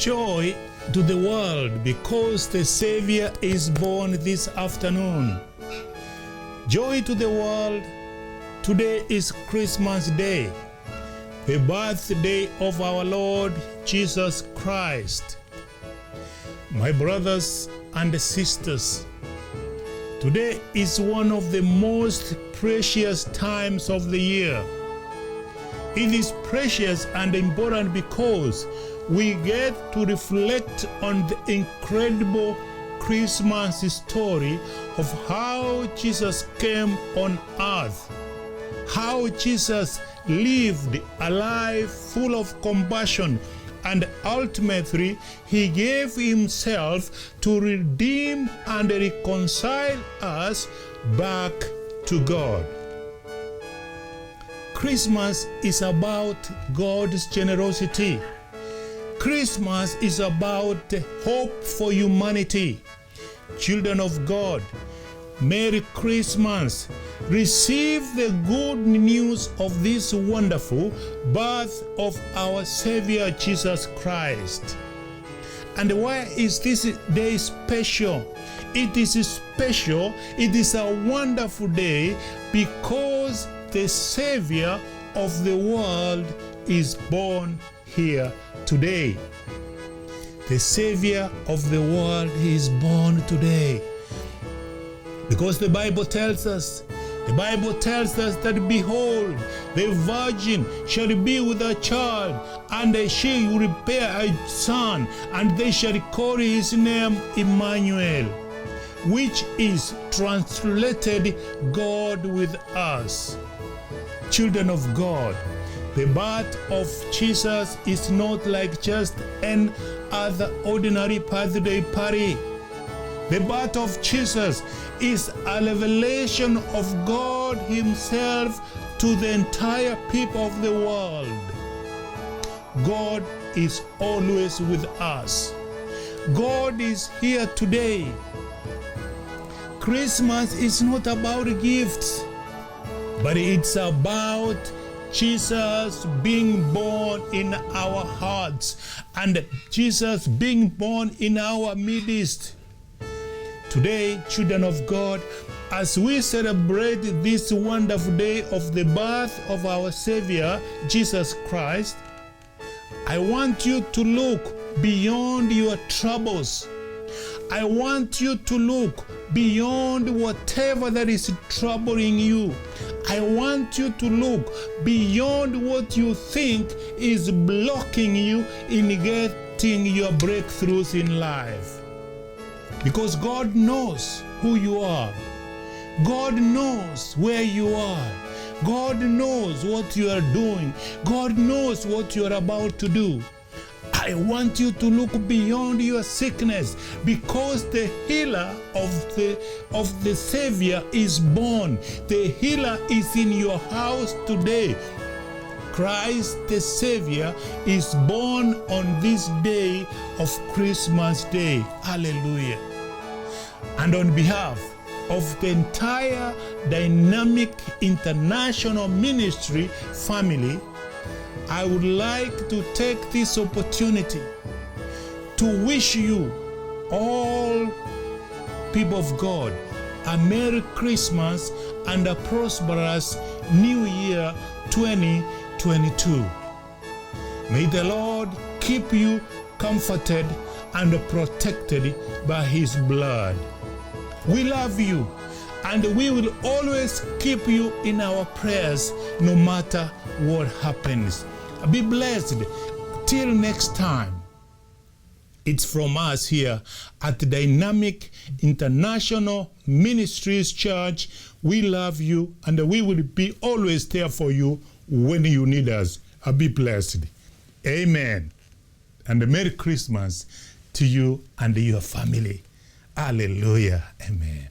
Joy to the world because the Savior is born this afternoon. Joy to the world. Today is Christmas Day, the birthday of our Lord Jesus Christ. My brothers and sisters, today is one of the most precious times of the year. It is precious and important because we get to reflect on the incredible Christmas story of how Jesus came on earth, how Jesus lived a life full of compassion, and ultimately he gave himself to redeem and reconcile us back to God. Christmas is about God's generosity. Christmas is about hope for humanity. Children of God, Merry Christmas. Receive the good news of this wonderful birth of our Savior Jesus Christ. And why is this day special? It is special, it is a wonderful day because the Savior of the world is born here today. The Savior of the world is born today. Because the Bible tells us that behold, the virgin shall be with a child, and she will bear a son, and they shall call his name Emmanuel, which is translated God with us. Children of God, the birth of Jesus is not like just any other ordinary birthday party. The birth of Jesus is a revelation of God himself to the entire people of the world. God is always with us. God is here today. Christmas is not about gifts, but it's about Jesus being born in our hearts and Jesus being born in our midst. Today, children of God, as we celebrate this wonderful day of the birth of our Savior, Jesus Christ, I want you to look beyond your troubles. I want you to look beyond whatever that is troubling you. I want you to look beyond what you think is blocking you in getting your breakthroughs in life. Because God knows who you are. God knows where you are. God knows what you are doing. God knows what you are about to do. I want you to look beyond your sickness because the healer of the Savior is born. The healer is in your house today. Christ the Savior is born on this day of Christmas Day. Hallelujah. And on behalf of the entire Dynamic International Ministry family, I would like to take this opportunity to wish you, all people of God, a Merry Christmas and a prosperous New Year 2022. May the Lord keep you comforted and protected by His blood. We love you, and we will always keep you in our prayers no matter what happens. Be blessed. Till next time. It's from us here at the Dynamic International Ministries Church. We love you, and we will be always there for you when you need us. Be blessed. Amen. And a Merry Christmas to you and your family. Hallelujah. Amen.